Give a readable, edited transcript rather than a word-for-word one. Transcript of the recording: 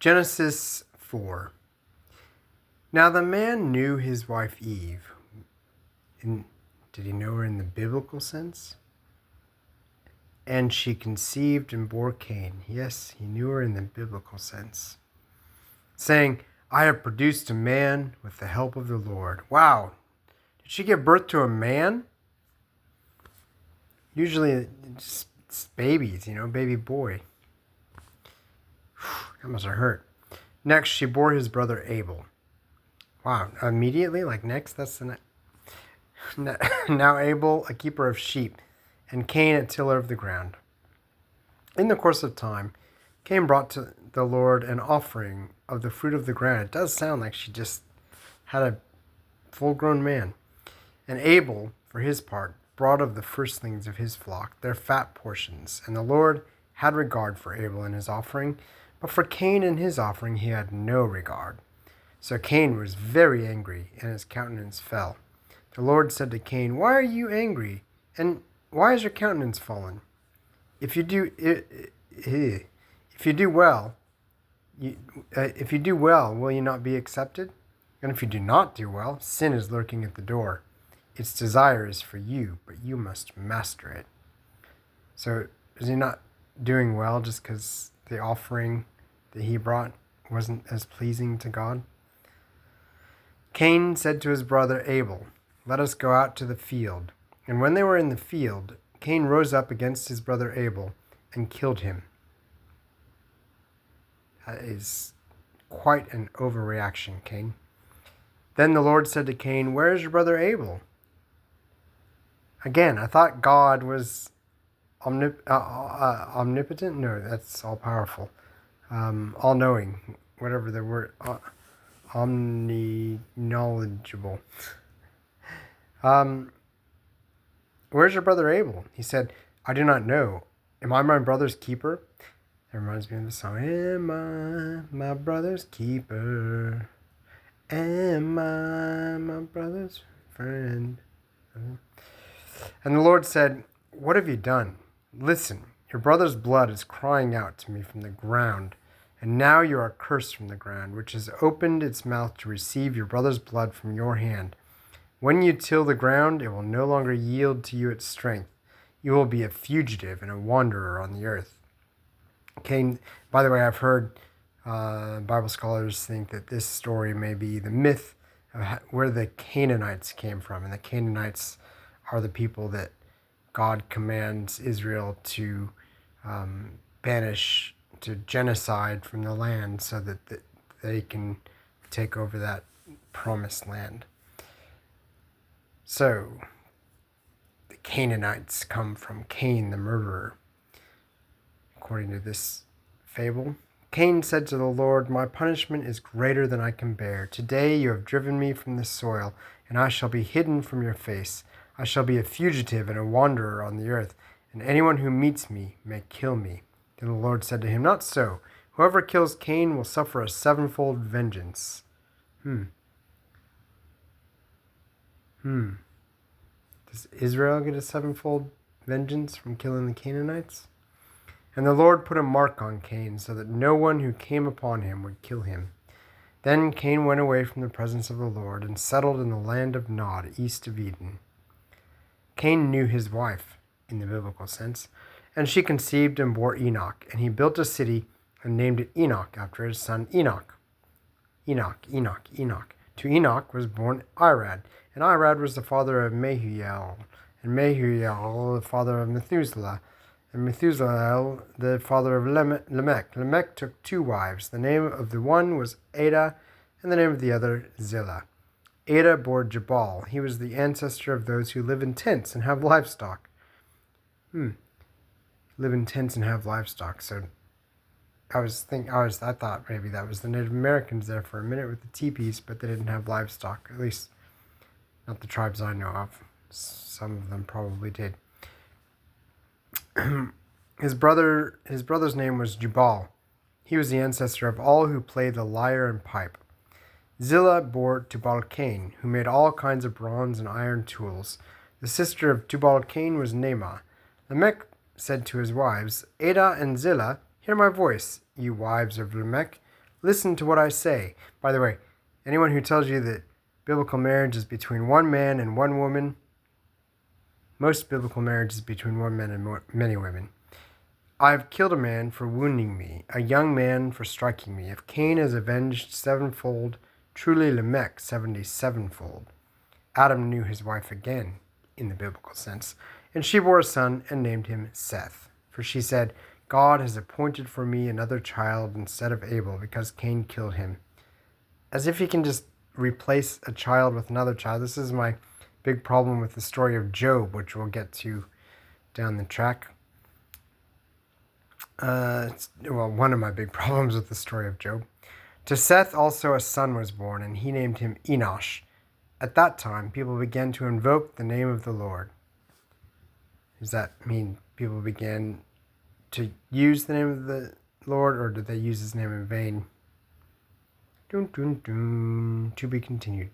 Genesis 4. Now the man knew his wife Eve. Did he know her in the biblical sense? And she conceived and bore Cain. Yes, he knew her in the biblical sense. Saying, I have produced a man with the help of the Lord. Wow. Did she give birth to a man? Usually it's babies, baby boy. That must have hurt. Next, she bore his brother Abel. Wow, immediately? Like next? That's the next. Now Abel, a keeper of sheep, and Cain, a tiller of the ground. In the course of time, Cain brought to the Lord an offering of the fruit of the ground. It does sound like she just had a full-grown man. And Abel, for his part, brought of the firstlings of his flock, their fat portions. And the Lord had regard for Abel and his offering, but for Cain and his offering he had no regard. So Cain was very angry, and his countenance fell. The Lord said to Cain, Why are you angry? And why is your countenance fallen? If you do well, will you not be accepted? And if you do not do well, sin is lurking at the door. Its desire is for you, but you must master it. So is he not doing well just because the offering that he brought wasn't as pleasing to God? Cain said to his brother Abel, Let us go out to the field. And when they were in the field, Cain rose up against his brother Abel and killed him. That is quite an overreaction, Cain. Then the Lord said to Cain, Where is your brother Abel? Again, I thought God was omnipotent? No, that's all-powerful. All-knowing, whatever the word, omni-knowledgeable. Where's your brother Abel? He said, I do not know. Am I my brother's keeper? That reminds me of the song, Am I my brother's keeper? Am I my brother's friend? And the Lord said, What have you done? Listen, your brother's blood is crying out to me from the ground, and now you are cursed from the ground, which has opened its mouth to receive your brother's blood from your hand. When you till the ground, it will no longer yield to you its strength. You will be a fugitive and a wanderer on the earth. Cain, by the way, I've heard Bible scholars think that this story may be the myth of where the Canaanites came from, and the Canaanites are the people that God commands Israel to banish, to genocide from the land so that they can take over that promised land. So, the Canaanites come from Cain the murderer, according to this fable. Cain said to the Lord, My punishment is greater than I can bear. Today you have driven me from the soil, and I shall be hidden from your face. I shall be a fugitive and a wanderer on the earth, and anyone who meets me may kill me. Then the Lord said to him, Not so. Whoever kills Cain will suffer a sevenfold vengeance. Does Israel get a sevenfold vengeance from killing the Canaanites? And the Lord put a mark on Cain so that no one who came upon him would kill him. Then Cain went away from the presence of the Lord and settled in the land of Nod, east of Eden. Cain knew his wife, in the biblical sense, and she conceived and bore Enoch, and he built a city and named it Enoch after his son Enoch. Enoch. To Enoch was born Irad, and Irad was the father of Mehujael, and Mehujael the father of Methuselah, and Methuselah the father of Lamech. Lamech took 2 wives. The name of the one was Ada, and the name of the other Zillah. Ada bore Jabal. He was the ancestor of those who live in tents and have livestock. Live in tents and have livestock. So I thought maybe that was the Native Americans there for a minute with the teepees, but they didn't have livestock. At least not the tribes I know of. Some of them probably did. His brother's name was Jubal. He was the ancestor of all who played the lyre and pipe. Zillah bore Tubal-Cain, who made all kinds of bronze and iron tools. The sister of Tubal-Cain was Naamah. Lamech said to his wives, Ada and Zillah, hear my voice, you wives of Lamech. Listen to what I say. By the way, anyone who tells you that biblical marriage is between one man and one woman, most biblical marriage is between one man and many women. I have killed a man for wounding me, a young man for striking me. If Cain is avenged sevenfold, truly Lamech 77fold. Adam knew his wife again, in the biblical sense, and she bore a son and named him Seth. For she said, God has appointed for me another child instead of Abel, because Cain killed him. As if he can just replace a child with another child. This is my big problem with the story of Job, which we'll get to down the track. One of my big problems with the story of Job. To Seth also a son was born, and he named him Enosh. At that time, people began to invoke the name of the Lord. Does that mean people began to use the name of the Lord, or did they use his name in vain? Dun, dun, dun. To be continued.